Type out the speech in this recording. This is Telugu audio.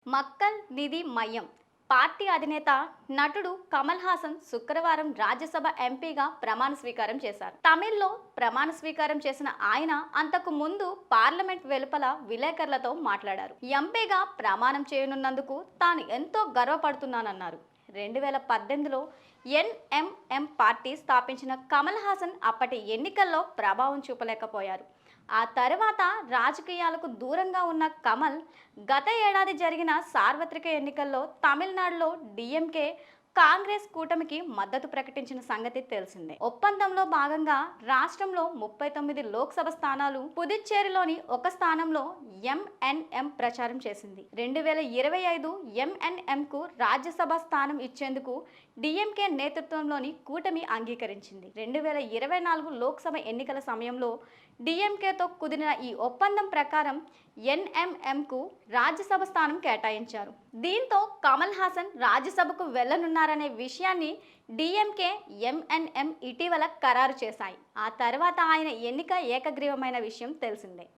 మక్కల్ నిధి మయం పార్టీ అధినేత నటుడు కమల్ హాసన్ శుక్రవారం రాజ్యసభ ఎంపీగా ప్రమాణ స్వీకారం చేశారు. తమిళ్లో ప్రమాణ స్వీకారం చేసిన ఆయన అంతకు ముందు పార్లమెంట్ వెలుపల విలేకరులతో మాట్లాడారు. ఎంపీగా ప్రమాణం చేయనున్నందుకు తాను ఎంతో గర్వపడుతున్నానన్నారు. 2018లో ఎన్ఎంఎం పార్టీ స్థాపించిన కమల్ హాసన్ అప్పటి ఎన్నికల్లో ప్రభావం చూపలేకపోయారు. ఆ తర్వాత రాజకీయాలకు దూరంగా ఉన్న కమల్ గత ఏడాది జరిగిన సార్వత్రిక ఎన్నికల్లో తమిళనాడులో డిఎంకే కాంగ్రెస్ కూటమికి మద్దతు ప్రకటించిన సంగతి తెలిసిందే. ఒప్పందంలో భాగంగా రాష్ట్రంలో 39 లోక్సభ స్థానాలు, పుదుచ్చేరిలోని ఒక స్థానంలో ఎంఎన్ఎం ప్రచారం చేసింది. 2025 ఎంఎన్ఎంకు రాజ్యసభ స్థానం ఇచ్చేందుకు డిఎంకే నేతృత్వంలోని కూటమి అంగీకరించింది. 2024 లోక్సభ ఎన్నికల సమయంలో డిఎంకేతో కుదిరిన ఈ ఒప్పందం ప్రకారం ఎన్ఎంఎంకు రాజ్యసభ స్థానం కేటాయించారు. దీంతో కమల్ హాసన్ రాజ్యసభకు వెళ్లనున్నారనే విషయాన్ని డిఎంకే, ఎంఎన్ఎం ఇటీవల ఖరారు చేశాయి. ఆ తర్వాత ఆయన ఎన్నిక ఏకగ్రీవమైన విషయం తెలిసిందే.